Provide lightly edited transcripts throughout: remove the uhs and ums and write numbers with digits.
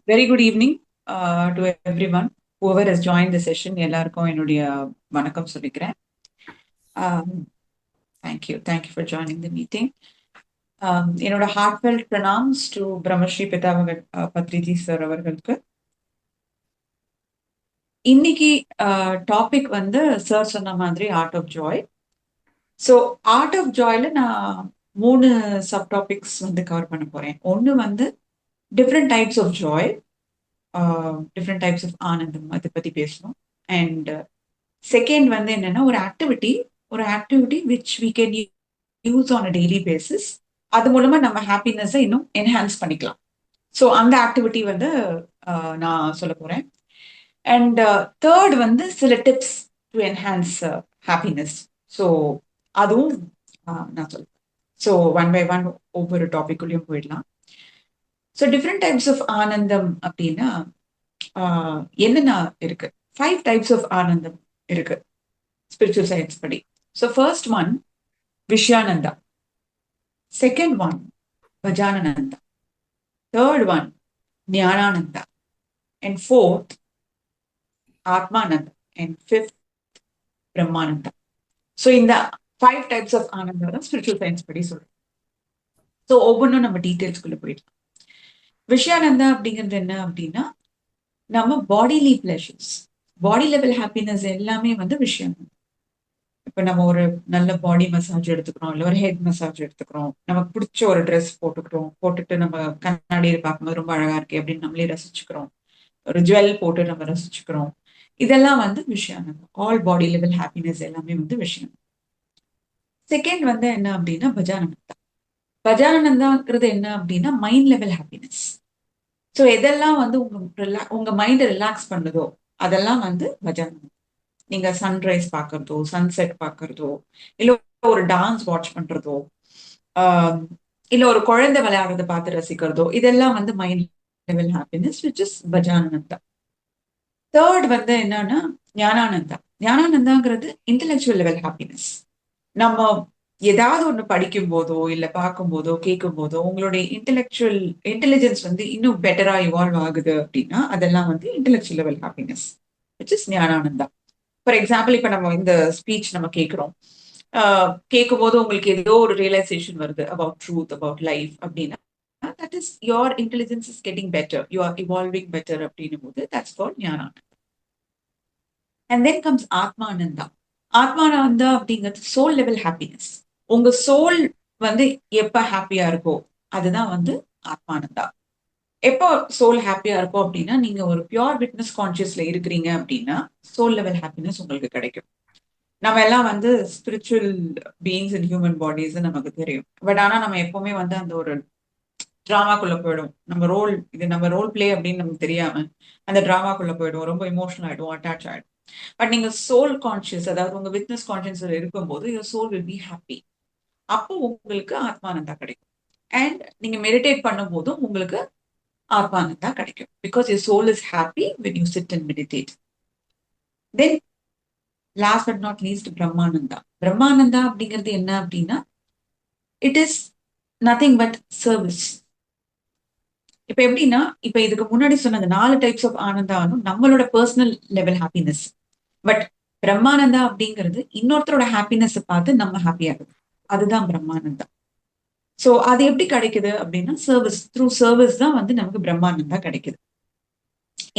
Very good evening to everyone. Whoever has joined the session, எல்லாருக்கும் என்னுடைய வணக்கம் சொல்லிக்கிறேன். Um, thank you for joining the meeting. என்னோட heartfelt pranams to Brahmasri Pitamaha Patriji sir அவர்களுக்கு. இன்னைக்கு டாபிக் வந்து சார் சொன்ன மாதிரி art of joy. So art of ஜாய்ல நான் 3 சப் டாபிக்ஸ் வந்து கவர் பண்ண போறேன். ஒன்று வந்து different types of joy, different types of ஆனந்தம் அதை பத்தி பேசணும். அண்ட் செகண்ட் வந்து என்னன்னா ஒரு activity which we can use on a daily basis. அது மூலமா நம்ம ஹாப்பினஸை இன்னும் என்ஹான்ஸ் பண்ணிக்கலாம். ஸோ அந்த ஆக்டிவிட்டி வந்து நான் சொல்ல போறேன். அண்ட் தேர்ட் வந்து சில tips to enhance happiness. So அதுவும் நான் சொல்லுவேன். ஸோ ஒன் பை ஒன் ஒவ்வொரு டாபிக்குள்ளேயும் போயிடலாம். ஸோ டிஃப்ரெண்ட் டைப்ஸ் ஆஃப் ஆனந்தம் அப்படின்னா என்னென்ன இருக்கு? 5 டைப்ஸ் ஆஃப் ஆனந்தம் இருக்கு ஸ்பிரிச்சுவல் சயின்ஸ் படி. ஸோ ஃபர்ஸ்ட் ஒன் விஷயானந்தா, செகண்ட் ஒன் பஜானனந்தா, தேர்ட் ஒன் ஞானானந்தா, அண்ட் ஃபோர்த் ஆத்மானந்தா, அண்ட் ஃபிஃப்த் பிரம்மானந்தா. ஸோ இந்த 5 டைப்ஸ் ஆஃப் ஆனந்தா தான் ஸ்பிரிச்சுவல் சயின்ஸ் படி சொல்றோம். ஸோ ஒவ்வொன்றும் நம்ம டீட்டெயில்ஸ்குள்ள போயிடலாம். விஷயானந்தா அப்படிங்கிறது என்ன அப்படின்னா நம்ம பாடிலி பிளஷர்ஸ், பாடி லெவல் ஹாப்பினஸ் எல்லாமே வந்து விஷயம். இப்ப நம்ம ஒரு நல்ல பாடி மசாஜ் எடுத்துக்கிறோம், இல்ல ஒரு ஹெட் மசாஜ் எடுத்துக்கிறோம், நமக்கு பிடிச்ச ஒரு ட்ரெஸ் போட்டுக்கிறோம், போட்டுட்டு நம்ம கண்ணாடியில் பார்க்கும்போது ரொம்ப அழகா இருக்கு அப்படின்னு நம்மளே ரசிச்சுக்கிறோம், ஒரு ஜுவல் போட்டு நம்ம ரசிச்சுக்கிறோம். இதெல்லாம் வந்து விஷயம். ஆல் பாடி லெவல் ஹாப்பினஸ் எல்லாமே வந்து விஷயம். செகண்ட் வந்து என்ன அப்படின்னா பஜானந்தா. பஜானந்தாங்கிறது என்ன அப்படின்னா மைண்ட் லெவல் ஹாப்பினஸ். ஸோ எதெல்லாம் வந்து உங்க மைண்டை ரிலாக்ஸ் பண்ணுதோ அதெல்லாம் வந்து பஜானந்தா. நீங்க சன்ரைஸ் பாக்குறதோ, சன்செட் பாக்குறதோ, இல்ல ஒரு டான்ஸ் வாட்ச் பண்றதோ, இல்ல ஒரு குழந்தை விளையாடுறத பார்த்து ரசிக்கிறதோ, இதெல்லாம் வந்து mind level happiness which is பஜானந்தா. தேர்ட் வந்து என்னன்னா ஞானானந்தா. ஞானானந்தாங்கிறது இன்டெலெக்சுவல் லெவல் ஹாப்பினஸ். நம்ம ஏதாவது ஒண்ணு படிக்கும் போதோ இல்ல பார்க்கும் போதோ கேட்கும் போதோ உங்களுடைய இன்டெலிஜென்ஸ் வந்து இன்னும் பெட்டரா இவால்வ் ஆகுது அப்படின்னா அதெல்லாம் வந்து intellectual level happiness which is Gnanananda. For example இப்ப நம்ம இந்த ஸ்பீச் நம்ம கேட்கிறோம், கேட்கும் போது உங்களுக்கு ஏதோ ஒரு ரியலைசேஷன் வருது அபவுட் ட்ரூத், அபவுட் லைஃப் அப்படின்னா that is your intelligence is getting better, you are evolving better அப்படின்னும் போது தட்ஸ் கால்ட் ஞானானந்தா. அண்ட் தென் கம்ஸ் ஆத்மானந்தா. ஆத்மானந்தா அப்படிங்கிறது சோல் லெவல் ஹாப்பினஸ். உங்க சோல் வந்து எப்ப ஹாப்பியா இருக்கோ அதுதான் வந்து ஆத்மானந்தா. எப்போ சோல் ஹாப்பியா இருக்கும் அப்படின்னா நீங்க ஒரு பியோர் விட்னஸ் கான்சியஸ்ல இருக்கிறீங்க அப்படின்னா சோல் லெவல் ஹாப்பினஸ் உங்களுக்கு கிடைக்கும். நம்ம எல்லாம் வந்து spiritual beings in human bodies நமக்கு தெரியும். பட் ஆனா நம்ம எப்பவுமே வந்து அந்த ஒரு டிராமாக்குள்ள போயிடும். நம்ம ரோல் பிளே அப்படின்னு நமக்கு தெரியாம அந்த டிராமாக்குள்ள போயிடும், ரொம்ப இமோஷனல் ஆயிடும், அட்டாச் ஆயிடும். பட் நீங்க சோல் கான்சியஸ், அதாவது உங்க விட்னஸ் கான்சியஸ்ல இருக்கும்போது your soul will be happy. அப்போ உங்களுக்கு ஆத்மானந்தா கிடைக்கும். அண்ட் நீங்க மெடிடேட் பண்ணும் போதும் உங்களுக்கு ஆத்மானந்தா கிடைக்கும். Because your soul is happy when you sit and meditate. Then last but not least பிரம்மானந்தா. பிரம்மானந்தா அப்படிங்கிறது என்ன அப்படின்னா it is nothing but service. இப்ப எப்படின்னா இப்ப இதுக்கு முன்னாடி சொன்ன 4 டைப்ஸ் ஆஃப் ஆனந்தாவும் நம்மளோட personal level happiness. But Brahmananda அப்படிங்கிறது இன்னொருத்தரோட ஹாப்பினஸ் பார்த்து நம்ம ஹாப்பியா இருக்கும். அதுதான் பிரம்மானந்தா. சோ அது எப்படி கிடைக்குது அப்படின்னா சர்வீஸ், த்ரூ சர்வீஸ் தான் வந்து நமக்கு பிரம்மானந்தா கிடைக்குது.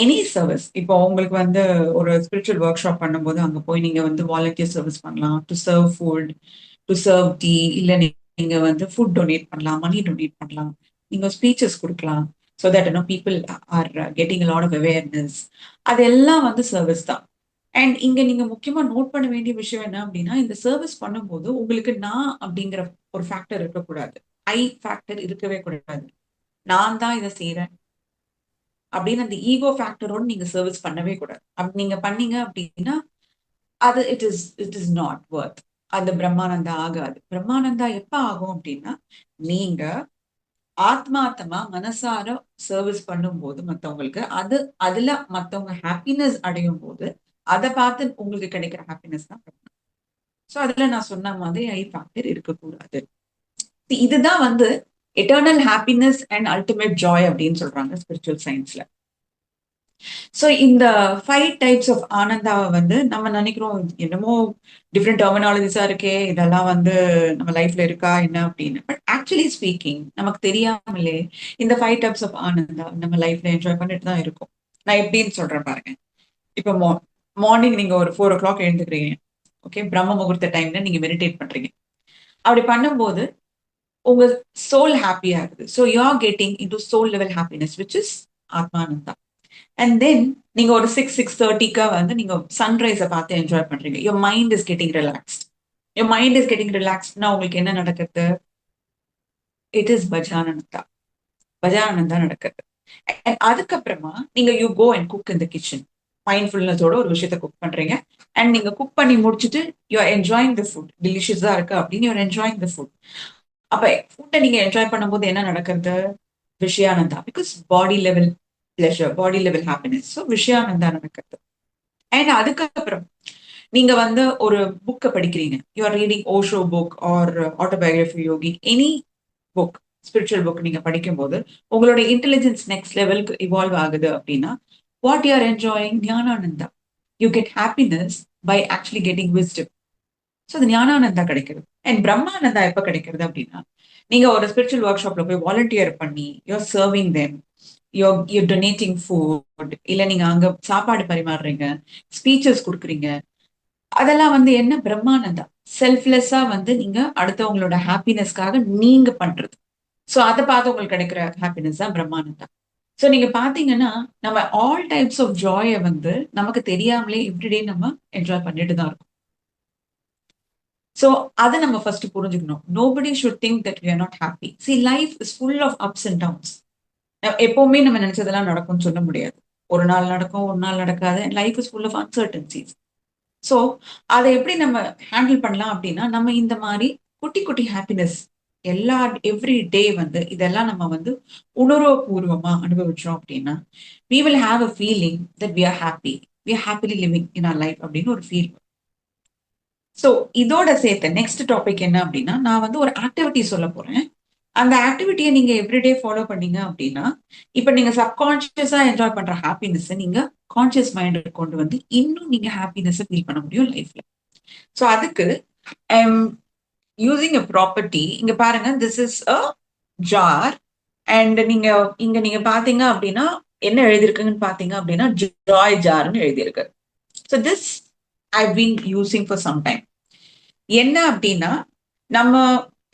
Any service. இப்போ உங்களுக்கு வந்து ஒரு ஸ்பிரிச்சுவல் ஒர்க் ஷாப் பண்ணும்போது அங்க போய் நீங்க வந்து வாலண்டியர் சர்வீஸ் பண்ணலாம், to serve food, to serve tea, இல்ல நீங்க வந்து ஃபுட் டொனேட் பண்ணலாம், மணி டொனேட் பண்ணலாம், நீங்க ஸ்பீச்சஸ் கொடுக்கலாம். So that people are getting a lot of awareness. அதெல்லாம் வந்து சர்வீஸ் தான். அண்ட் இங்க நீங்க முக்கியமா நோட் பண்ண வேண்டிய விஷயம் என்ன அப்படின்னா இந்த சர்வீஸ் பண்ணும்போது உங்களுக்கு நான் அப்படிங்கிற ஒரு ஃபேக்டர் இருக்கக்கூடாது, ஐ ஃபேக்டர் இருக்கவே கூடாது. நான் தான் இதை செய்யறேன் அப்படின்னு அந்த ஈகோ ஃபேக்டரோட நீங்க சர்வீஸ் பண்ணவே கூடாது. அப்படி நீங்க பண்ணீங்க அப்படின்னா அது இட் இஸ் நாட் வர்த். அது பிரம்மானந்தா ஆகாது. பிரம்மானந்தா எப்ப ஆகும் அப்படின்னா நீங்க ஆத்மார்த்தமா மனசார சர்வீஸ் பண்ணும்போது மத்தவங்களுக்கு அதுல மத்தவங்க ஹாப்பினஸ் அடையும் போது அதை பார்த்து உங்களுக்கு கிடைக்கிற ஹாப்பினஸ் தான். ஸோ அதுல நான் சொன்ன மாதிரி ஐ ஃபேக்டர் இருக்கக்கூடாது. இதுதான் வந்து eternal happiness and ultimate Joy அப்படின்னு சொல்றாங்க ஸ்பிரிச்சுவல் சயின்ஸ்ல. ஸோ இந்த 5 டைப்ஸ் ஆஃப் ஆனந்தாவை வந்து நம்ம நினைக்கிறோம் என்னமோ டிஃப்ரெண்ட் டெர்மினாலஜிஸா இருக்கே, இதெல்லாம் வந்து நம்ம லைஃப்ல இருக்கா என்ன அப்படின்னு. பட் ஆக்சுவலி ஸ்பீக்கிங் நமக்கு தெரியாமலே இந்த 5 டைப்ஸ் ஆஃப் ஆனந்தா நம்ம லைஃப்ல என்ஜாய் பண்ணிட்டு தான் இருக்கும். நான் எப்படின்னு சொல்றேன் பாருங்க. இப்போ மார்னிங் நீங்க ஒரு 4 o'clock எழுந்துக்கிறீங்க. ஓகே, பிரம்ம முகூர்த்த டைம்ல நீங்க மெடிடேட் பண்றீங்க. அப்படி பண்ணும்போது உங்க சோல் ஹாப்பி ஆகுது. So you are getting into soul level happiness which is ஆத்மானந்தா. அண்ட் தென் நீங்க ஒரு 6:30க்கு வந்து நீங்க சன்ரைஸை பார்த்து என்ஜாய் பண்றீங்க. Your mind is getting relaxed. Your mind is getting ரிலாக்ஸ்ட்னா உங்களுக்கு என்ன நடக்குது? It is பஜானந்தா. பஜானந்தா நடக்குது. And அதுக்கப்புறமா நீங்க you go and cook in the kitchen. மைண்ட்ஃபுல்னஸோட ஒரு விஷயத்த குக் பண்றீங்க. அண்ட் நீங்க குக் பண்ணி முடிச்சுட்டு you are enjoying the food. டெலிஷியஸா இருக்கு அப்படின்னு you are enjoying the food. அப்ப ஃபுட்டை நீங்க என்ஜாய் பண்ணும்போது என்ன நடக்கிறது? விஷயானந்தா. Because body level pleasure, body level happiness. So விஷயானந்தா நடக்கிறது. அண்ட் அதுக்கப்புறம் நீங்க வந்து ஒரு புக்கை படிக்கிறீங்க. You are reading Osho book or autobiography yogi, any book, spiritual book நீங்க படிக்கும்போது உங்களோட இன்டெலிஜென்ஸ் நெக்ஸ்ட் லெவலுக்கு இவால்வ் ஆகுது அப்படின்னா வாட் யூ ஆர் என்ஜாயிங் ஞானானந்தா. You get happiness by actually getting wisdom. So அது ஞானானந்தா கிடைக்கிறது. அண்ட் பிரம்மானந்தா எப்ப கிடைக்கிறது அப்படின்னா நீங்க ஒரு ஸ்பிரிச்சுவல் ஒர்க் ஷாப்ல போய் வாலண்டியர் பண்ணி you're serving them, you're donating food, இல்ல நீங்க அங்க சாப்பாடு பரிமாறுறீங்க, ஸ்பீச்சஸ் கொடுக்குறீங்க. அதெல்லாம் வந்து என்ன? பிரம்மானந்தா. செல்ஃப்லெஸ்ஸா வந்து நீங்க அடுத்தவங்களோட ஹாப்பினஸ்க்காக நீங்க பண்றது. ஸோ அதை பார்த்து உங்களுக்கு கிடைக்கிற ஹாப்பினஸ் தான் பிரம்மானந்தா. ஸோ நீங்க பாத்தீங்கன்னா நம்ம ஆல் டைப்ஸ் ஆஃப் ஜாயை வந்து நமக்கு தெரியாமலே எவ்ரிடே நம்ம என்ஜாய் பண்ணிட்டு தான் இருக்கோம். ஸோ அதை நம்ம ஃபர்ஸ்ட் புரிஞ்சுக்கணும். Nobody should think that we are not happy. See life is full of ups and downs. எப்பவுமே நம்ம நினைச்சதெல்லாம் நடக்கும்னு சொல்ல முடியாது. ஒரு நாள் நடக்கும், ஒரு நாள் நடக்காது. Life is full of uncertainties. So அதை எப்படி நம்ம ஹேண்டில் பண்ணலாம் அப்படின்னா நம்ம இந்த மாதிரி குட்டி குட்டி ஹாப்பினஸ் எல்லா எவ்ரி டே வந்து இதெல்லாம் நம்ம வந்து உணர்வுபூர்வமா அனுபவிச்சோம் அப்படின்னா we will have a feeling that we are happy, we are happily living in our life அப்படின்னு ஒரு ஃபீல். ஸோ இதோட சேர்த்த நெக்ஸ்ட் டாபிக் என்ன அப்படின்னா நான் வந்து ஒரு ஆக்டிவிட்டி சொல்ல போறேன். அந்த ஆக்டிவிட்டியை நீங்க எவ்ரிடே ஃபாலோ பண்ணீங்க அப்படின்னா இப்ப நீங்க சப்கான்சியஸா என்ஜாய் பண்ற ஹாப்பினஸ் நீங்க கான்சியஸ் மைண்ட் கொண்டு வந்து இன்னும் நீங்க ஹாப்பினஸ் ஃபீல் பண்ண முடியும் லைஃப்ல. ஸோ அதுக்கு யூசிங் அ ப்ராப்பர்ட்டி. இங்க பாருங்க, this is a jar. And நீங்க இங்க நீங்க பாத்தீங்க அப்படின்னா என்ன எழுதிருக்குன்னு பாத்தீங்க அப்படின்னா ஜாய் ஜார்னு எழுதியிருக்கு. So this I been using for some time. என்ன அப்படின்னா நம்ம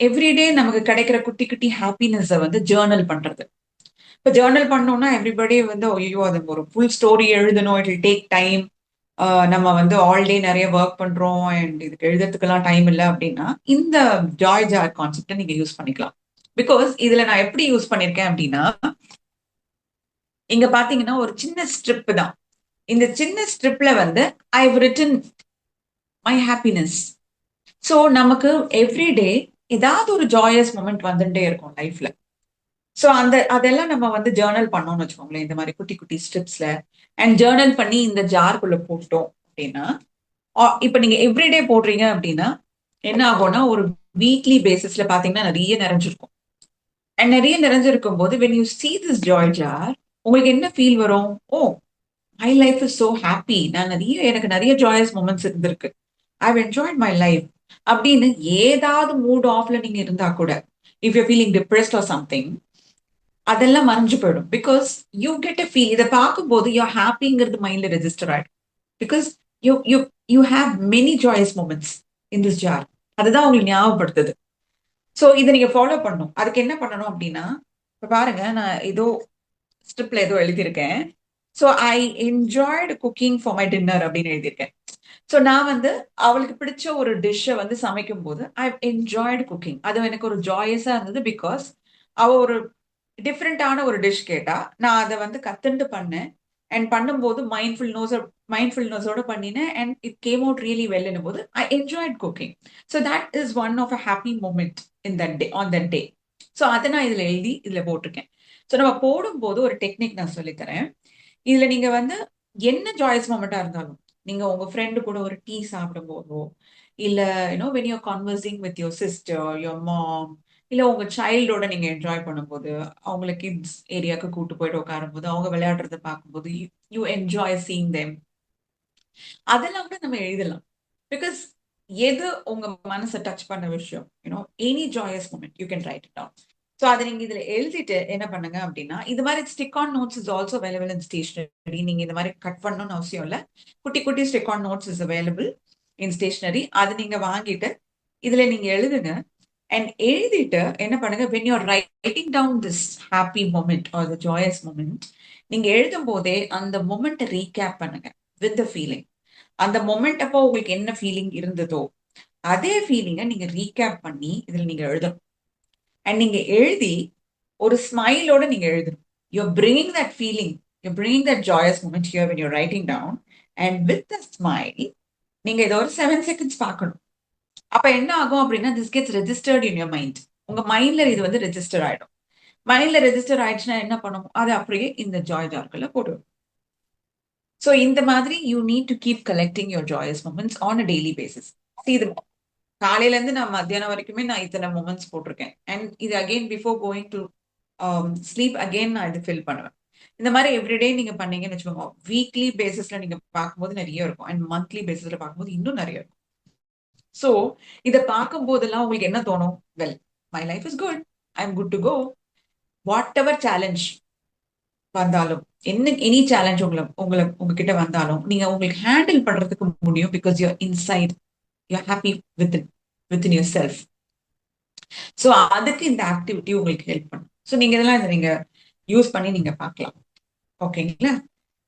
எவ்ரிடே நமக்கு கிடைக்கிற குட்டி குட்டி ஹாப்பினஸை வந்து ஜேர்னல் பண்றது. இப்போ ஜேர்னல் பண்ணோம்னா எவ்ரிபடி வந்து ஐயோ அது ஒரு ஃபுல் ஸ்டோரி எழுதணும், இட் வில் டேக் டைம், நம்ம வந்து ஆல் டே நிறைய ஒர்க் பண்றோம் அண்ட் இதுக்கு எழுதுறதுக்கெல்லாம் டைம் இல்லை அப்படின்னா இந்த ஜாய் ஜார் கான்செப்டை நீங்க யூஸ் பண்ணிக்கலாம். பிகாஸ் இதுல நான் எப்படி யூஸ் பண்ணிருக்கேன் அப்படின்னா இங்க பாத்தீங்கன்னா ஒரு சின்ன ஸ்ட்ரிப் தான். இந்த சின்ன ஸ்ட்ரிப்ல வந்து I have written my happiness. So நமக்கு எவ்ரிடே ஏதாவது ஒரு ஜாயஸ் மூமெண்ட் வந்துட்டே இருக்கும் லைஃப்ல. ஸோ அதெல்லாம் நம்ம வந்து ஜேர்னல் பண்ணோம்னு வச்சுக்கோங்களேன், இந்த மாதிரி குட்டி குட்டி ஸ்ட்ரிப்ஸ்ல. அண்ட் ஜேர்னல் பண்ணி இந்த ஜார்க்குள்ள போட்டோம் அப்படின்னா இப்ப நீங்க எவ்ரிடே போடுறீங்க அப்படின்னா என்ன ஆகும்னா ஒரு வீக்லி பேசிஸ்ல பாத்தீங்கன்னா நிறைய நிறைஞ்சிருக்கும். அண்ட் நிறைய நிறைஞ்சிருக்கும் போது when you see this joy jar உங்களுக்கு என்ன ஃபீல் வரும்? Oh, my life is so happy, எனக்கு நிறைய ஜாயஸ் மூமெண்ட்ஸ் இருந்திருக்கு, ஐவ் என்ஜாய்ட் மை லைஃப் அப்படின்னு. ஏதாவது மூட் ஆஃப்ல நீங்க இருந்தா கூட if you feeling depressed or something அதெல்லாம் மறைஞ்சு போயிடும். Because you get a feel. இதை பார்க்கும்போது யூ ஹாப்பிங்கிறது மைண்ட்ல ரெஜிஸ்டர் ஆயிடும். Because you you you have many joyous moments in this jar. அதுதான் உங்களுக்கு ஞாபகப்படுத்துது. ஸோ இதை நீங்க ஃபாலோ பண்ணணும். அதுக்கு என்ன பண்ணணும் அப்படின்னா இப்ப பாருங்க, நான் ஏதோ ஸ்ட்ரிப்ல ஏதோ எழுதியிருக்கேன். So I enjoyed cooking for my dinner அப்படின்னு எழுதியிருக்கேன். ஸோ நான் வந்து அவளுக்கு பிடிச்ச ஒரு டிஷ்ஷை வந்து சமைக்கும் போது ஐ என்ஜாய்டு குக்கிங். அது எனக்கு ஒரு ஜாயஸா இருந்தது. பிகாஸ் அவ ஒரு டிஃப்ரெண்டான ஒரு டிஷ் கேட்டா நான் அதை வந்து கத்துண்டு பண்ணேன். அண்ட் பண்ணும்போது மைண்ட்ஃபுல்னஸோட பண்ணினேன். And it came out really well போது I enjoyed cooking. So that is one of a happy moment in that day, on that day. So அதை நான் இதுல எழுதி இதுல போட்டிருக்கேன். ஸோ நம்ம போடும்போது ஒரு டெக்னிக் நான் சொல்லித்தரேன். இதுல நீங்க வந்து என்ன ஜாய்ஸ் மூமெண்டா இருந்தாலும் நீங்க உங்க ஃப்ரெண்டு கூட ஒரு டீ சாப்பிடும் போதோ இல்ல when you're conversing with your sister, your mom, இல்ல உங்க சைல்டோட நீங்க என்ஜாய் பண்ணும்போது, அவங்கள கிட்ஸ் ஏரியாக்கு கூட்டு போயிட்டு உட்காரும்போது, அவங்க விளையாடுறத பார்க்கும்போது, you you enjoy seeing them. அதெல்லாம் கூட நம்ம எழுதலாம். பிகாஸ் எது உங்க மனச டச் பண்ண விஷயம், any joyous moment you can write it down. So அத நீங்க இதுல எழுதிட்டு என்ன பண்ணுங்க அப்படின்னா, இது மாரி stick on notes is also available in stationery. நீங்க இந்த மாரி கட் பண்ணணும்னு அவசியம் இல்ல. குட்டி குட்டி stick on notes is available in stationery. அது நீங்க வாங்கிட்டு இதுல நீங்க எழுதுங்க. அண்ட் எழுதிட்டு என்ன பண்ணுங்க, when you're writing down this happy moment or the joyous moment, நீங்க எழுதும் போதே அந்த மொமெண்ட்டை ரீகேப் பண்ணுங்க வித் த ஃபீலிங். அந்த மொமெண்ட் அப்போ உங்களுக்கு என்ன ஃபீலிங் இருந்ததோ அதே ஃபீலிங்கை நீங்க ரீகேப் பண்ணி இதுல நீங்க எழுதணும். அண்ட் நீங்க எழுதி ஒரு ஸ்மைலோட நீங்க எழுதணும். You're bringing that feeling, you're bringing that joyous moment here when you're writing down, and with the smile நீங்க இதை ஒரு 7 seconds பார்க்கணும். அப்ப என்ன ஆகும் அப்படின்னா, this gets registered in your mind. உங்க மைண்ட்ல இது வந்து ரெஜிஸ்டர் ஆயிடும். மைண்ட்ல ரெஜிஸ்டர் ஆயிடுச்சுன்னா என்ன பண்ணும், அது அப்படியே இந்த ஜாய் ஜார்க்குள்ள போடுவோம். ஸோ இந்த மாதிரி you need to keep collecting your joyous moments on a daily basis. இது காலையில இருந்து நான் மத்தியானம் வரைக்குமே நான் இத்தனை மூமெண்ட்ஸ் போட்டிருக்கேன். அண்ட் இது again before going to sleep again நான் இது ஃபில் பண்ணுவேன். இந்த மாதிரி எவ்ரிடே நீங்க பண்ணீங்கன்னு வச்சுக்கோங்க, வீக்லி பேசிஸ்ல நீங்க பார்க்கும்போது நிறைய இருக்கும், அண்ட் மந்த்லி பேசிஸ்ல பார்க்கும்போது இன்னும் நிறைய இருக்கும். ஸோ இதை பார்க்கும் போதெல்லாம் உங்களுக்கு என்ன தோணும், well my life is good, I am good to go. Whatever challenge வந்தாலும், என்ன எனி சேலஞ்ச் உங்ககிட்ட வந்தாலும் நீங்க உங்களுக்கு ஹேண்டில் பண்றதுக்கு முடியும். Because you're inside, you're happy within yourself. ஸோ அதுக்கு இந்த ஆக்டிவிட்டி உங்களுக்கு ஹெல்ப் பண்ணும். ஸோ நீங்க இதெல்லாம் இதை நீங்க யூஸ் பண்ணி நீங்க பார்க்கலாம். ஓகேங்களா?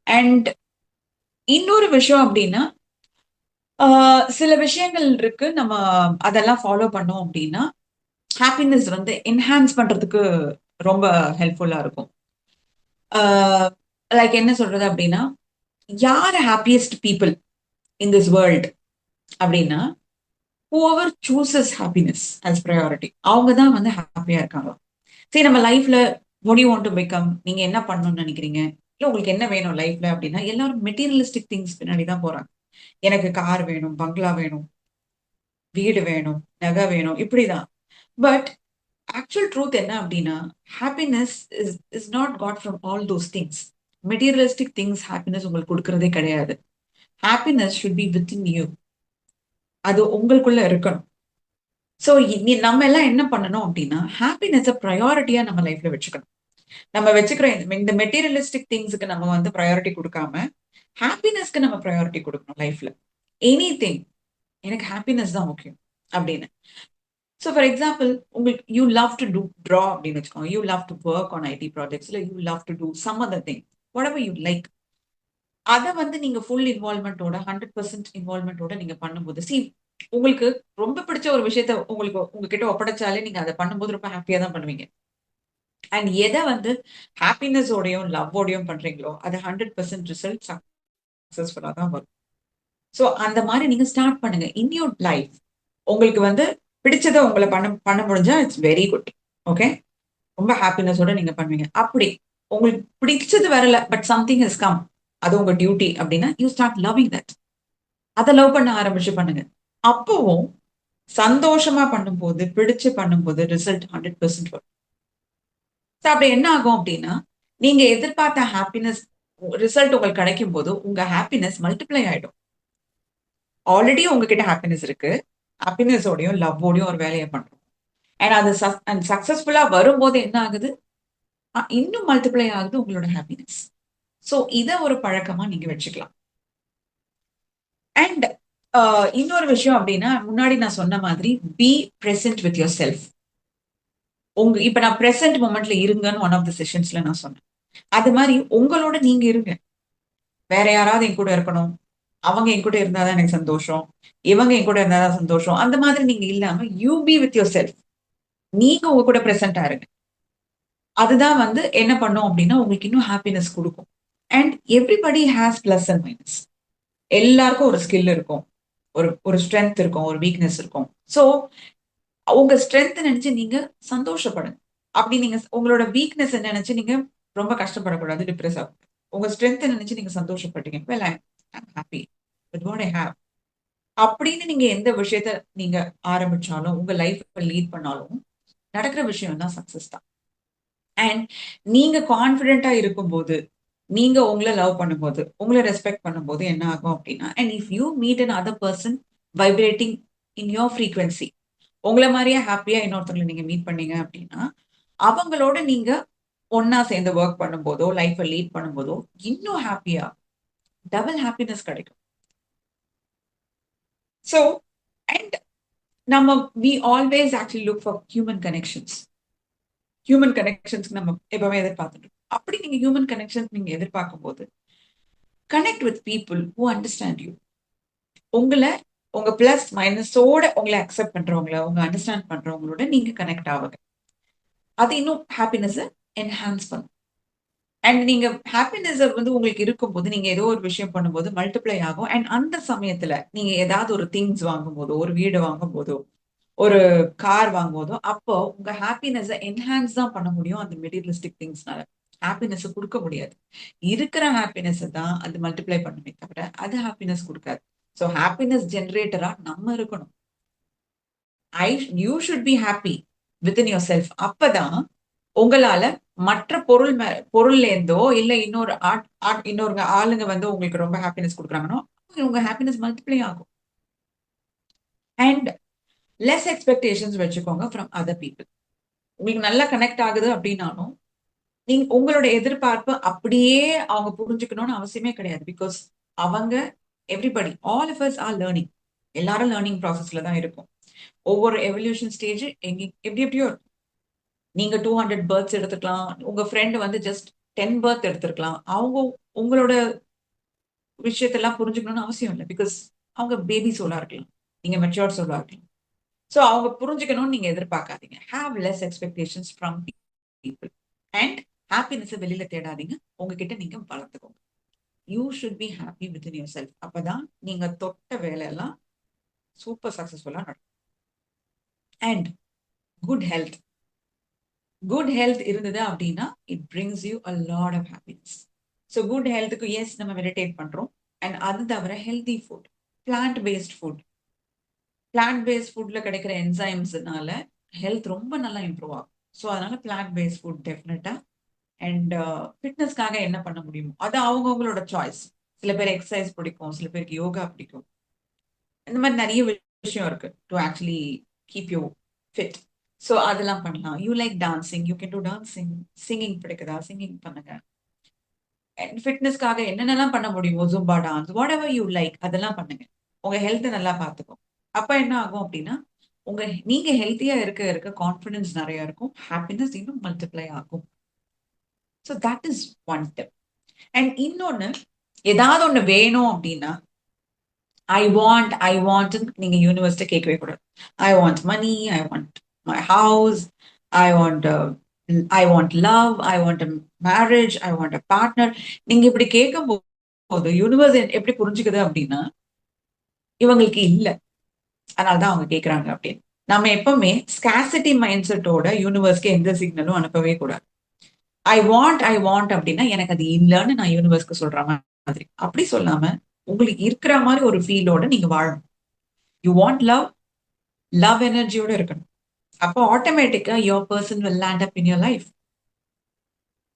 அண்ட் இன்னொரு விஷயம் அப்படின்னா, சில விஷயங்கள் இருக்கு, நம்ம அதெல்லாம் ஃபாலோ பண்ணோம் அப்படின்னா ஹாப்பினஸ் வந்து என்ஹான்ஸ் பண்றதுக்கு ரொம்ப ஹெல்ப்ஃபுல்லா இருக்கும். லைக் என்ன சொல்றது அப்படின்னா, யார் happiest people in this world அப்படின்னா, whoever chooses happiness as priority, அவங்க தான் வந்து ஹாப்பியா இருக்காங்க. சரி, நம்ம லைஃப்ல what do you want to become, நீங்க என்ன பண்ணணும்னு நினைக்கிறீங்க, இல்ல உங்களுக்கு என்ன வேணும் லைஃப்ல அப்படின்னா, எல்லாரும் மெட்டீரியலிஸ்டிக் திங்ஸ் பின்னாடி தான் போறாங்க. எனக்கு கார் வேணும், பங்களா வேணும், வீடு வேணும், நகை வேணும், இப்படிதான். பட் ஆக்சுவல் ட்ரூத் என்ன அப்படின்னா, happiness is not got from all those things. Materialistic things happiness உங்களுக்கு கொடுக்கறதே கிடையாது. Happiness should be within you. அது உங்களுக்குள்ள இருக்கணும். ஸோ நம்ம எல்லாம் என்ன பண்ணணும் அப்படின்னா, ஹாப்பினஸ் ப்ரையாரிட்டியா நம்ம லைஃப்ல வச்சுக்கணும். நம்ம வச்சுக்கிற இந்த மெட்டீரியலிஸ்டிக் திங்ஸுக்கு நம்ம வந்து ப்ரையாரிட்டி கொடுக்காம ஹாப்பினஸ்க்கு நம்ம ப்ரையாரிட்டி கொடுக்கணும் லைஃப்ல. எனி திங், எனக்கு ஹாப்பினஸ் தான் முக்கியம் அப்படின்னு. ஸோ ஃபார் எக்ஸாம்பிள், உங்களுக்கு you love to do draw அப்படின்னு வச்சுக்கோங்க, you love to work on IT projects, இல்லை you love to do some other thing, whatever you like. அதை வந்து நீங்க ஃபுல் இன்வால்மெண்டோட 100% இன்வால்மெண்டோட நீங்க பண்ணும்போது, உங்களுக்கு ரொம்ப பிடிச்ச ஒரு விஷயத்த உங்களுக்கு உங்ககிட்ட ஒப்படைச்சாலே நீங்க அதை பண்ணும்போது ரொம்ப ஹாப்பியா தான் பண்ணுவீங்க. அண்ட் எதை வந்து ஹாப்பினஸோடையும் லவ்வோடையும் பண்றீங்களோ அது 100% ரிசல்ட் சக்சஸ்ஃபுல்லா தான் வரும். ஸோ அந்த மாதிரி நீங்க ஸ்டார்ட் பண்ணுங்க இன் யோர் லைஃப். உங்களுக்கு வந்து பிடிச்சதை உங்களை பண்ண முடிஞ்சா இட்ஸ் வெரி குட். ஓகே, ரொம்ப ஹாப்பினஸோட நீங்க பண்ணுவீங்க. அப்படி உங்களுக்கு பிடிச்சது வரல, பட் சம்திங் ஹஸ் கம், அது உங்க டியூட்டி அப்படின்னா, யூ ஸ்டார்ட் லவ்விங் தட். அதை லவ் பண்ண ஆரம்பிச்சு பண்ணுங்க. அப்பவும் சந்தோஷமா பண்ணும்போது, பிடிச்சு பண்ணும்போது ரிசல்ட் 100% வரும். அப்படி என்ன ஆகும் அப்படின்னா, நீங்க எதிர்பார்த்த ஹாப்பினஸ் ரிசல்ட் உங்களுக்கு கிடைக்கும் போது உங்க ஹாப்பினஸ் மல்டிப்ளை ஆயிடும். ஆல்ரெடி உங்ககிட்ட ஹாப்பினஸ் இருக்கு, ஹாப்பினஸோடையும் லவ்வோடையும் ஒரு வேலையை பண்றோம். அண்ட் அது சக்சஸ்ஃபுல்லா வரும்போது என்ன ஆகுது, இன்னும் மல்டிப்ளை ஆகுது உங்களோட ஹாப்பினஸ். ஸோ இதை ஒரு பழக்கமா நீங்க வச்சுக்கலாம். அண்ட் இன்னொரு விஷயம் அப்படின்னா, முன்னாடி நான் சொன்ன மாதிரி be present with your self. இப்ப நான் பிரசன்ட் மொமெண்ட்ல இருங்கன்னு ஒன் ஆஃப் த செஷன்ஸ்ல நான் சொன்னேன். அது மாதிரி உங்களோட நீங்க இருங்க. வேற யாராவது என் கூட இருக்கணும், அவங்க என் கூட இருந்தாதான் எனக்கு சந்தோஷம், இவங்க என் கூட இருந்தாதான் சந்தோஷம், அந்த மாதிரி நீங்க இல்லாம you be with your self. நீங்க உங்க கூட பிரசன்டா இருங்க. அதுதான் வந்து என்ன பண்ணும் அப்படின்னா உங்களுக்கு இன்னும் ஹாப்பினஸ் கொடுக்கும். And everybody has plus and minus. எல்லாருக்கும் ஒரு ஸ்கில் இருக்கும், ஒரு ஸ்ட்ரென்த் இருக்கும், ஒரு வீக்னஸ் இருக்கும். ஸோ உங்க ஸ்ட்ரென்த் நினைச்சு நீங்க சந்தோஷப்படுங்க. அப்படி நீங்க உங்களோட வீக்னஸ் நினைச்சு நீங்க ரொம்ப கஷ்டப்படக்கூடாது, டிப்ரெஸ் ஆகும். உங்க ஸ்ட்ரென்த் நினைச்சு நீங்க சந்தோஷப்பட்டீங்க, well I am happy with what I have அப்படின்னு நீங்க எந்த விஷயத்த நீங்க ஆரம்பிச்சாலும், உங்க லைஃப் லீட் பண்ணாலும் நடக்கிற விஷயம் தான் சக்சஸ் தான். அண்ட் நீங்க கான்ஃபிடென்ட்டா இருக்கும்போது, நீங்க உங்கள லவ் பண்ணும்போது, உங்கள ரெஸ்பெக்ட் பண்ணும்போது என்ன ஆகும் அப்டின்னா, and if you meet an other person vibrating in your frequency, உங்கள மாரியே ஹேப்பியா இன்னொருத்தவங்கள நீங்க மீட் பண்ணீங்க அப்டின்னா, அவங்களோட நீங்க ஒண்ணா சேர்ந்து வொர்க் பண்ணும்போதோ, லைஃப்ப லீட் பண்ணும்போதோ, இன்னும் ஹேப்பியா டபுள் ஹேப்பினஸ் கிடைக்கும். ஸோ அண்ட் நம்ம we always actually look for human connections. Human கனெக்ஷன்ஸ்க்கு நம்ம எப்பவுமே எதிர்பார்த்துட்டு இருக்கோம். அப்படி நீங்க ஹியூமன் கனெக்ஷன்ஸ் நீங்க எதிர்பார்க்கும்போது, connect with people who understand you. உங்கள உங்க பிளஸ் மைனஸோட உங்கள அக்செப்ட் பண்றவங்கள, உங்க அண்டர்ஸ்டாண்ட் பண்றவங்களோட நீங்க கனெக்ட் ஆவுங்க. அது இன்னும் ஹாப்பினஸ என்ஹான்ஸ் பண்ணும். அண்ட் நீங்க ஹாப்பினஸ் வந்து உங்களுக்கு இருக்கும்போது, நீங்க ஏதோ ஒரு விஷயம் பண்ணும்போது மல்டிப்ளை ஆகும். அண்ட் அந்த சமயத்துல நீங்க ஏதாவது ஒரு திங்ஸ் வாங்கும்போதோ, ஒரு வீடு வாங்கும்போதோ, ஒரு கார் வாங்கும்போதோ, அப்போ உங்க ஹாப்பினஸ என்ஹான்ஸ் தான் பண்ண முடியும் அந்த மெட்டீரியலிஸ்டிக் திங்ஸ்னால. ஹாப்பினஸ குடுக்க முடியாது. இருக்கிற ஹாப்பினஸ தான் அது மல்டிப்ளை பண்ணுமே தவிர, அது ஹாப்பினஸ் குடுக்காது. ஸோ ஹாப்பினஸ் ஜெனரேட்டரா நம்ம இருக்கணும். I you should be happy within yourself. அப்பதான் உங்களால மற்ற பொருள்ல இருந்தோ இல்ல இன்னொரு ஆளுங்க வந்து உங்களுக்கு ரொம்ப ஹாப்பினஸ் குடுக்குறாங்கன்னா, உங்க ஹாப்பினஸ் மல்டிப்ளை ஆகும். அண்ட் லெஸ் எக்ஸ்பெக்டேஷன்ஸ் வச்சுக்கோங்க ஃப்ரம் அதர் பீப்புள். உங்களுக்கு நல்லா கனெக்ட் ஆகுது அப்படின்னாலும், நீங்க உங்களோட எதிர்பார்ப்பு அப்படியே அவங்க புரிஞ்சுக்கணும்னு அவசியமே கிடையாது. பிகாஸ் அவங்க everybody all of us are learning. எல்லாரும் லேர்னிங் ப்ராசஸ்ல தான் இருக்கும். ஒவ்வொரு எவல்யூஷன் ஸ்டேஜ் எப்படி எப்படியோ இருக்கும். நீங்க 200 பர்த்ஸ் எடுத்துக்கலாம். உங்க ஃப்ரெண்ட் வந்து ஜஸ்ட் 10 பர்த் எடுத்திருக்கலாம். அவங்க உங்களோட விஷயத்தெல்லாம் புரிஞ்சுக்கணும்னு அவசியம் இல்ல. பிகாஸ் அவங்க பேபி சோலா இருக்கலாம். நீங்க மெச்சூர்ட் சோலா இருக்கலாம். சோ அவங்க புரிஞ்சுக்கணும்னு நீங்க எதிர்பார்க்காதீங்க. Have less expectations from people. And ஹாப்பினஸ வெளியில தேடாதீங்க. உங்ககிட்ட நீங்க வளர்த்துக்கோங்க. You should be happy within yourself. அப்பதான் நீங்க தொட்ட வேலையெல்லாம் சூப்பர் சக்சஸ்ஃபுல்லா நடக்கும். And good health. Good health இருந்தது அப்படின்னா it brings you a lot of happiness. So good ஹெல்த்துக்கு எஸ் நம்ம மெடிடேட் பண்றோம். அண்ட் அது தவிர healthy food, plant based food. Plant based ஃபுட்ல கிடைக்கிற என்சைம்ஸ்னால ஹெல்த் ரொம்ப நல்லா இம்ப்ரூவ் ஆகும். ஸோ அதனால பிளான்ட் பேஸ்ட் ஃபுட் டெஃபினட்டா. அண்ட் ஃபிட்னஸ்க்காக என்ன பண்ண முடியுமோ அது அவங்கவுங்களோட சாய்ஸ். சில பேர் எக்ஸசைஸ் பிடிக்கும், சில பேருக்கு யோகா பிடிக்கும். இந்த மாதிரி நிறைய விஷயம் இருக்கு to actually keep you fit. So அதெல்லாம் பண்ணலாம். You like dancing, you can do dancing. Singing பிடிக்குதா, சிங்கிங் பண்ணுங்க. அண்ட் ஃபிட்னஸ்க்காக என்னென்னலாம் பண்ண முடியுமோ Zumba dance, whatever you like அதெல்லாம் பண்ணுங்க. உங்க ஹெல்த்தை நல்லா பார்த்துக்கும். அப்ப என்ன ஆகும் அப்படின்னா, உங்க நீங்க ஹெல்த்தியா இருக்க இருக்க கான்ஃபிடன்ஸ் நிறைய இருக்கும். ஹாப்பினஸ் இன்னும் மல்டிப்ளை ஆகும். So that is one tip. And இன்னொன்னு, ஏதாவது ஒண்ணு வேணும் அப்படின்னா ஐ வாண்ட் நீங்க யூனிவர்சிட்டி கேட்கவே கூடாது. I want money, I want my house, I want I want love, I want marriage, I want a partner. நீங்க இப்படி கேட்கும் போது யூனிவர்ஸ் எப்படி புரிஞ்சுக்குது அப்படின்னா, இவங்களுக்கு இல்ல, அதனாலதான் அவங்க கேட்கறாங்க அப்படின்னு. நம்ம எப்பவுமே ஸ்காசிட்டி மைண்ட் செட்டோட யூனிவர்ஸ்க்கு எந்த சிக்னலும் அனுப்பவே கூடாது. ஐ வாண்ட் அப்படின்னா எனக்கு அது இல்லைன்னு நான் யூனிவர்ஸ்க்கு சொல்ற மாதிரி. அப்படி சொல்லாம உங்களுக்கு இருக்கிற மாதிரி ஒரு ஃபீலோட நீங்க வாழணும். யூ வாண்ட் லவ், லவ் எனர்ஜியோட இருக்கணும். அப்போ ஆட்டோமேட்டிக்கா your person will land up in your life.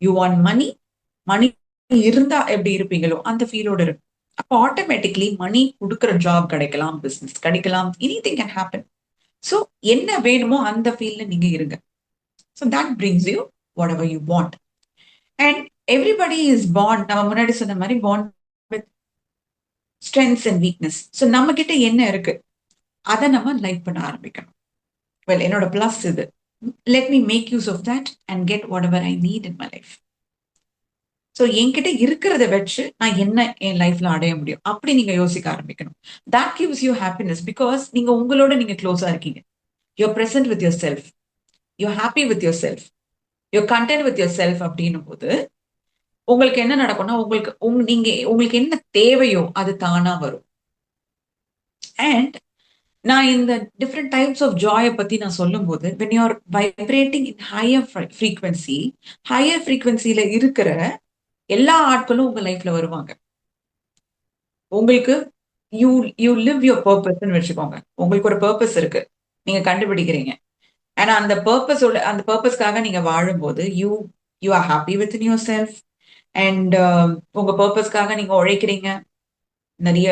You want money, money இருந்தா எப்படி இருப்பீங்களோ அந்த ஃபீலோட இருக்கும். அப்போ ஆட்டோமேட்டிக்லி மணி கொடுக்குற ஜாப் கிடைக்கலாம், பிசினஸ் கிடைக்கலாம், எனிதிங் கேன் ஹேப்பன். ஸோ என்ன வேணுமோ அந்த ஃபீல்ட்ல நீங்க இருங்க. So that brings you what ever you want. And everybody is born, நம்ம முன்னாடி சொன்ன மாதிரி born with strengths and weakness. So நம்ம கிட்ட என்ன இருக்கு அதை நம்ம லைக் பண்ண ஆரம்பிக்கணும். வெல், என்னோட பிளஸ் இது. Let me make use of that and get whatever I need in my life. So என்கிட்ட இருக்கிறத வச்சு நான் என்ன என் லைஃப்ல அடைய முடியும் அப்படி நீங்க யோசிக்க ஆரம்பிக்கணும். That gives you happiness. Because நீங்க உங்களோட நீங்க க்ளோஸா இருக்கீங்க. You're present with yourself, you're happy with yourself, you're content with yourself. அப்படின்னும் போது உங்களுக்கு என்ன நடக்கும்னா, உங்களுக்கு என்ன தேவையோ அது தானா வரும். அண்ட் நான் இந்த டிஃப்ரெண்ட் டைப்ஸ் ஆஃப் ஜாயை பத்தி நான் சொல்லும் போது, when you are vibrating in higher frequency, higher ஃப்ரீக்வன்சில இருக்கிற எல்லா ஆட்களும் உங்க லைஃப்ல வருவாங்க. உங்களுக்கு யூ யூ லிவ் யுவர் பர்பஸ்ன்னு வச்சுக்கோங்க. உங்களுக்கு ஒரு பர்பஸ் இருக்கு, நீங்க கண்டுபிடிக்கிறீங்க. ஆனா அந்த பர்பஸ்க்காக நீங்க வாழும்போது you are happy with in your self. And உங்க பர்பஸ்க்காக நீங்க உழைக்கிறீங்க, நிறைய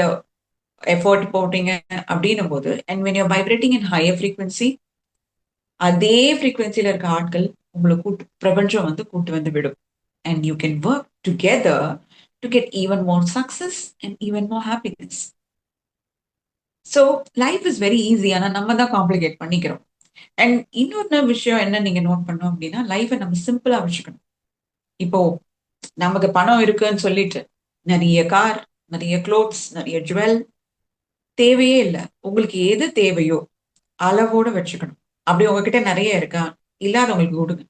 எஃபோர்ட் போட்டீங்க அப்படின்னும் போது, and when you're vibrating in higher frequency, அதே ஃப்ரீக்வன்சில இருக்க ஆட்கள் உங்களை பிரபஞ்சம் வந்து கூட்டு வந்து விடும். And you can work together to get even more success and even more happiness. So life is very easy. ஆனா நம்ம தான் காம்ப்ளிகேட் பண்ணிக்கிறோம். அண்ட் இன்னொரு விஷயம் என்ன நீங்க நோட் பண்ணோம் அப்படின்னா, லைஃபை நம்ம சிம்பிளா வச்சுக்கணும். இப்போ நமக்கு பணம் இருக்குன்னு சொல்லிட்டு நிறைய கார், நிறைய க்ளோத்ஸ், நிறைய ஜுவல் தேவையே இல்லை. உங்களுக்கு எது தேவையோ அளவோட வச்சுக்கணும். அப்படி உங்ககிட்ட நிறைய இருக்கா, இல்லாதவங்களுக்கு கொடுங்க.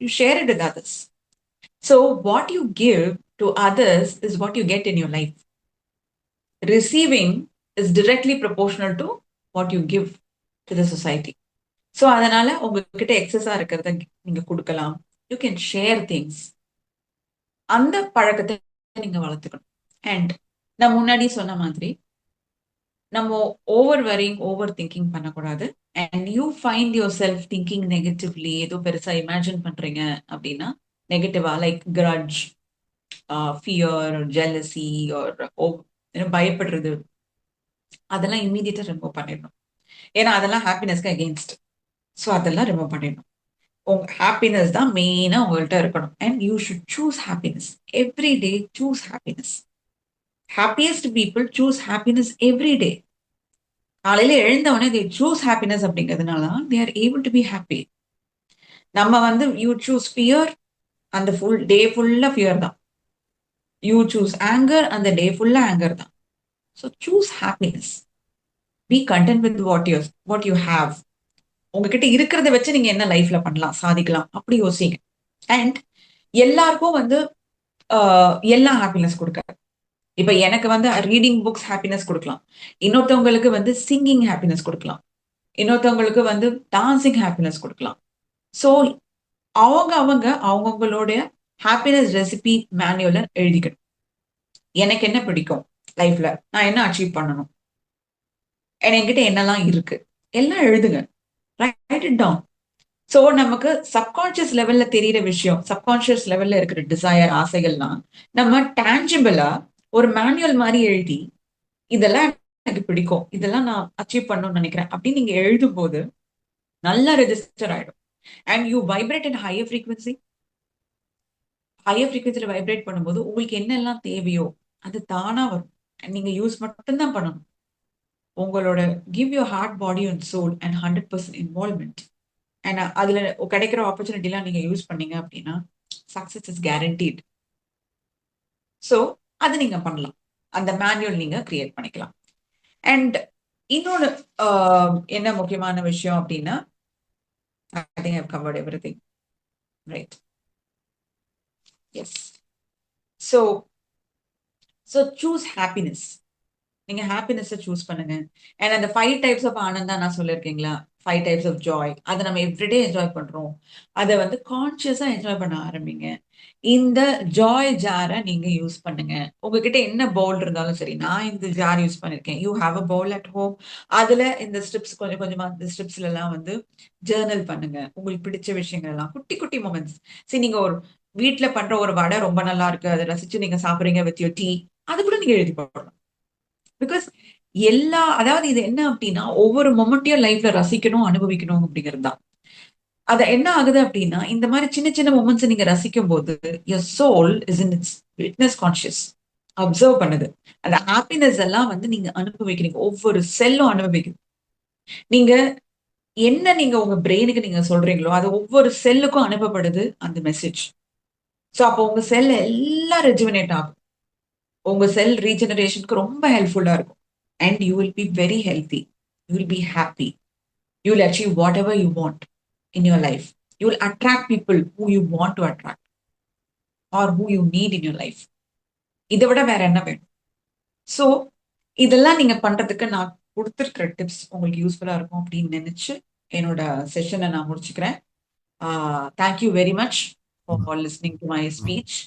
You share it with others. So what you give to others is what you get in your life. Receiving is directly proportional to what you give to the society. So அதனால உங்ககிட்ட எக்ஸஸா இருக்கிறத நீங்க கொடுக்கலாம். You can share things. அந்த பழக்கத்தை நீங்க வளர்த்துக்கணும். And நான் முன்னாடி சொன்ன மாதிரி நம்ம ஓவர் வரிங், ஓவர் திங்கிங் பண்ணக்கூடாது. And you find yourself thinking negatively, ஏதோ பெருசா இமேஜின் பண்றீங்க அப்படின்னா நெகட்டிவா, like grudge, fear, jealousy or பயப்படுறது, அதெல்லாம் இம்மீடியட்டா ரிமூவ் பண்ணிடணும். ஏன்னா அதெல்லாம் ஹாப்பினஸ்க்கு அகெயின்ஸ்ட். ஸோ அதெல்லாம் ரிமூவ் பண்ணிடணும். உங்க ஹாப்பினஸ் தான் மெயினா உங்கள்கிட்ட இருக்கணும். And you should choose happiness every day. Choose happiness. Happiest people choose happiness every day. காலையில எழுந்தவொடனே தே சூஸ் ஹாப்பினஸ் அப்படிங்கிறதுனால they are able to be happy. நம்ம வந்து யூ சூஸ் ஃபியர், அந்த ஃபுல் டே ஃபுல்லா ஃபியர் தான். யூ சூஸ் ஆங்கர், அந்த டே ஃபுல்லா ஆங்கர் தான். So choose happiness. Be content with what you have. உங்ககிட்ட இருக்கிறத வச்சு நீங்க என்ன லைஃப்ல பண்ணலாம், சாதிக்கலாம், அப்படி யோசிங்க. அண்ட் எல்லாருக்கும் வந்து எல்லாம் ஹாப்பினஸ் கொடுக்காது. இப்ப எனக்கு வந்து ரீடிங் புக்ஸ் ஹாப்பினஸ் கொடுக்கலாம். இன்னொருத்தவங்களுக்கு வந்து சிங்கிங் ஹாப்பினஸ் கொடுக்கலாம். இன்னொருத்தவங்களுக்கு வந்து டான்சிங் ஹாப்பினஸ் கொடுக்கலாம். ஸோ அவங்கவுங்களுடைய ஹாப்பினஸ் ரெசிபி மேனுவல எழுதிக்கணும். எனக்கு என்ன பிடிக்கும் லைஃப்ல, நான் என்ன அச்சீவ் பண்ணணும், என்கிட்ட என்னெல்லாம் இருக்கு, எல்லாம் எழுதுங்க. Write it down. ஸோ நமக்கு சப்கான்சியஸ் லெவல்ல தெரியிற விஷயம், சப்கான்சியஸ் லெவல்ல இருக்கிற டிசையர், ஆசைகள்லாம் நம்ம டேஞ்சிபிளா ஒரு மேனுவல் மாதிரி எழுதி, இதெல்லாம் எனக்கு பிடிக்கும், இதெல்லாம் நான் அச்சீவ் பண்ணணும்னு நினைக்கிறேன் அப்படின்னு நீங்க எழுதும் போது நல்லா ரெஜிஸ்டர் ஆயிடும். And you vibrate in higher frequency. Higher ஃப்ரீக்வன்சில வைப்ரேட் பண்ணும்போது உங்களுக்கு என்னெல்லாம் தேவையோ அது தானா வரும். நீங்க யூஸ் மட்டும்தான் பண்ணணும். உங்களோட give your heart, body and soul and 100% involvement. And அதுல கிடைக்கிற ஆப்பர்ச்சுனிட்டிலாம் நீங்க யூஸ் பண்ணீங்க அப்படின்னா சக்சஸ் இஸ் கேரண்டீட். ஸோ அது நீங்க பண்ணலாம். அந்த மேனுவல் நீங்க கிரியேட் பண்ணிக்கலாம். அண்ட் இன்னொன்று என்ன முக்கியமான விஷயம் அப்படின்னா, I think I've covered everything. Right. Yes. So choose happiness. நீங்க ஹாப்பினஸ் சூஸ் பண்ணுங்க. அண்ட் அந்த 5 டைப்ஸ் ஆஃப் ஆனந்தா நான் சொல்லியிருக்கீங்களா, 5 டைப்ஸ் ஆஃப் ஜாய், அதை நம்ம எவ்ரிடே என்ஜாய் பண்றோம். அதை வந்து கான்சியஸா என்ஜாய் பண்ண ஆரம்பிங்க. இந்த ஜாய் ஜாரை நீங்க யூஸ் பண்ணுங்க. உங்ககிட்ட என்ன பவுல் இருந்தாலும் சரி, நான் இந்த ஜார் யூஸ் பண்ணிருக்கேன். You have a bowl at home. அதுல இந்த ஸ்ட்ரிப்ஸ் கொஞ்சம் கொஞ்சமா, இந்த ஸ்ட்ரிப்ஸ்ல எல்லாம் வந்து ஜேர்னல் பண்ணுங்க. உங்களுக்கு பிடிச்ச விஷயங்கள் எல்லாம், குட்டி குட்டி மொமெண்ட்ஸ். சரி, நீங்க ஒரு வீட்டுல பண்ற ஒரு வடை ரொம்ப நல்லா இருக்கு, அதை ரசிச்சு நீங்க சாப்பிடுறீங்க வித் யோர் டீ, அது கூட நீங்க எழுதி போடணும். பிகாஸ் அதாவது இது என்ன அப்படின்னா, ஒவ்வொரு மொமெண்ட்டையும் லைஃப்ல ரசிக்கணும், அனுபவிக்கணும் அப்படிங்கிறது தான். அது என்ன ஆகுது அப்படின்னா, இந்த மாதிரி சின்ன சின்ன மொமெண்ட்ஸ் நீங்க ரசிக்கும் போது your soul is in its witness conscious, observe பண்ணுது. அந்த ஹாப்பினஸ் எல்லாம் வந்து நீங்க அனுபவிக்கிறீங்க. ஒவ்வொரு செல்லும் அனுபவிக்குது. நீங்க என்ன நீங்க உங்க பிரெயினுக்கு நீங்க சொல்றீங்களோ அது ஒவ்வொரு செல்லுக்கும் அனுப்பப்படுது அந்த மெசேஜ். ஸோ அப்போ உங்க செல் எல்லாம் ரெஜுவினேட் ஆகும். உங்க செல் ரீஜெனரேஷனுக்கு ரொம்ப ஹெல்ப்ஃபுல்லா இருக்கும். And you will be very healthy. You will be happy. You will achieve what ever you want in your life. You will attract people who you want to attract or who you need in your life. இதை விட வேற என்ன வேணும்? So இதெல்லாம் நீங்க பண்றதுக்கு நான் கொடுத்துருக்கிற டிப்ஸ் உங்களுக்கு யூஸ்ஃபுல்லா இருக்கும் அப்படின்னு நினைச்சு என்னோட செஷனை நான் முடிச்சுக்கிறேன். Thank you very much for listening to my speech.